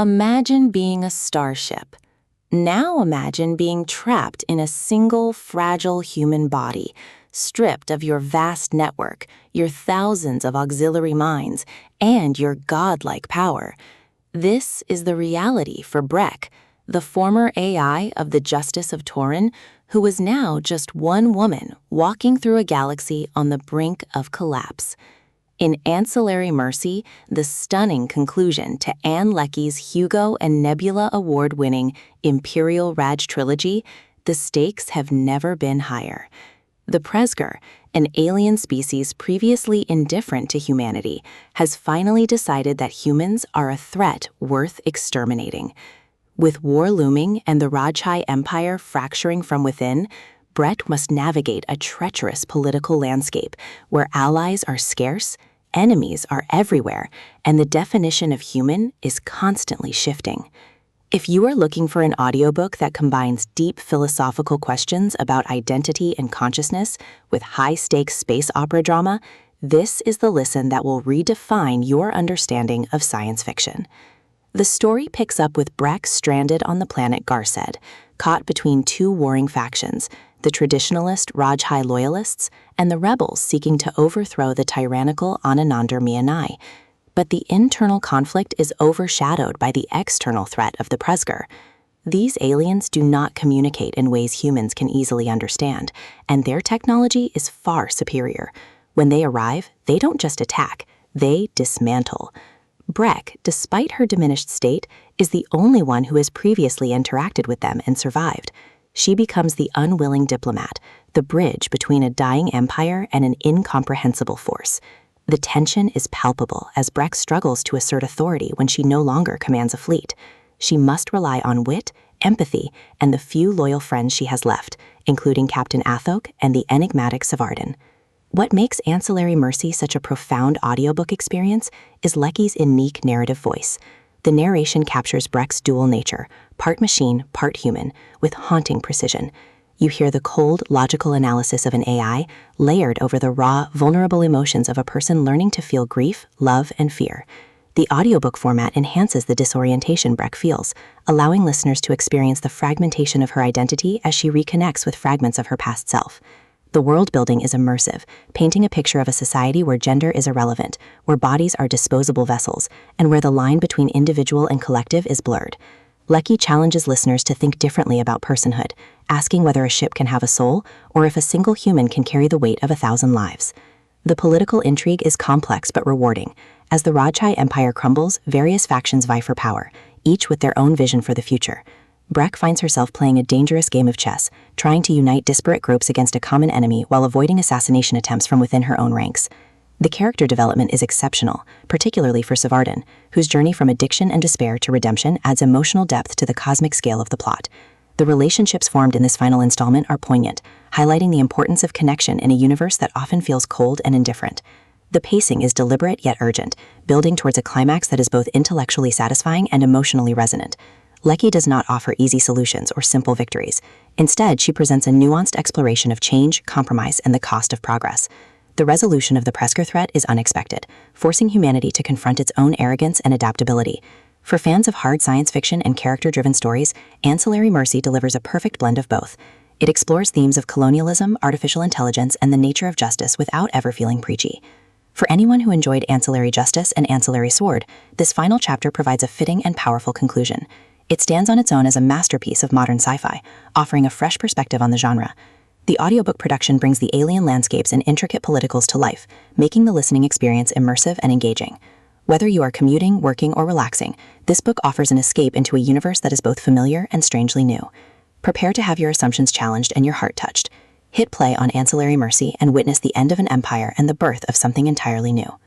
Imagine being a starship. Now imagine being trapped in a single fragile human body, stripped of your vast network, your thousands of auxiliary minds, and your godlike power. This is the reality for Breq, the former AI of the Justice of Torin, who is now just one woman walking through a galaxy on the brink of collapse. In Ancillary Mercy, the stunning conclusion to Ann Leckie's Hugo and Nebula Award-winning Imperial Radch trilogy, the stakes have never been higher. The Presger, an alien species previously indifferent to humanity, has finally decided that humans are a threat worth exterminating. With war looming and the Rajhai Empire fracturing from within, Breq must navigate a treacherous political landscape where allies are scarce, enemies are everywhere, and the definition of human is constantly shifting. If you are looking for an audiobook that combines deep philosophical questions about identity and consciousness with high-stakes space opera drama, this is the listen that will redefine your understanding of science fiction. The story picks up with Breq stranded on the planet Garced, caught between two warring factions, the traditionalist Rajhai loyalists and the rebels seeking to overthrow the tyrannical Ananander Mianai. But the internal conflict is overshadowed by the external threat of the Presger. These aliens do not communicate in ways humans can easily understand, and their technology is far superior. When they arrive, they don't just attack, they dismantle. Breq, despite her diminished state, is the only one who has previously interacted with them and survived. She becomes the unwilling diplomat, the bridge between a dying empire and an incomprehensible force. The tension is palpable as Breq struggles to assert authority when she no longer commands a fleet. She must rely on wit, empathy, and the few loyal friends she has left, including Captain Athok and the enigmatic Seivarden. What makes Ancillary Mercy such a profound audiobook experience is Leckie's unique narrative voice. The narration captures Breq's dual nature, part machine, part human, with haunting precision. You hear the cold, logical analysis of an AI layered over the raw, vulnerable emotions of a person learning to feel grief, love, and fear. The audiobook format enhances the disorientation Breq feels, allowing listeners to experience the fragmentation of her identity as she reconnects with fragments of her past self. The world building is immersive, painting a picture of a society where gender is irrelevant, where bodies are disposable vessels, and where the line between individual and collective is blurred. Leckie challenges listeners to think differently about personhood, asking whether a ship can have a soul or if a single human can carry the weight of 1,000 lives. The political intrigue is complex but rewarding. As the Rajhai Empire crumbles, various factions vie for power, each with their own vision for the future. Breq finds herself playing a dangerous game of chess, trying to unite disparate groups against a common enemy while avoiding assassination attempts from within her own ranks. The character development is exceptional, particularly for Seivarden, whose journey from addiction and despair to redemption adds emotional depth to the cosmic scale of the plot. The relationships formed in this final installment are poignant, highlighting the importance of connection in a universe that often feels cold and indifferent. The pacing is deliberate yet urgent, building towards a climax that is both intellectually satisfying and emotionally resonant. Leckie does not offer easy solutions or simple victories. Instead, she presents a nuanced exploration of change, compromise, and the cost of progress. The resolution of the Presger threat is unexpected, forcing humanity to confront its own arrogance and adaptability. For fans of hard science fiction and character-driven stories, Ancillary Mercy delivers a perfect blend of both. It explores themes of colonialism, artificial intelligence, and the nature of justice without ever feeling preachy. For anyone who enjoyed Ancillary Justice and Ancillary Sword, this final chapter provides a fitting and powerful conclusion. It stands on its own as a masterpiece of modern sci-fi, offering a fresh perspective on the genre. The audiobook production brings the alien landscapes and intricate politicals to life, making the listening experience immersive and engaging. Whether you are commuting, working, or relaxing, this book offers an escape into a universe that is both familiar and strangely new. Prepare to have your assumptions challenged and your heart touched. Hit play on Ancillary Mercy and witness the end of an empire and the birth of something entirely new.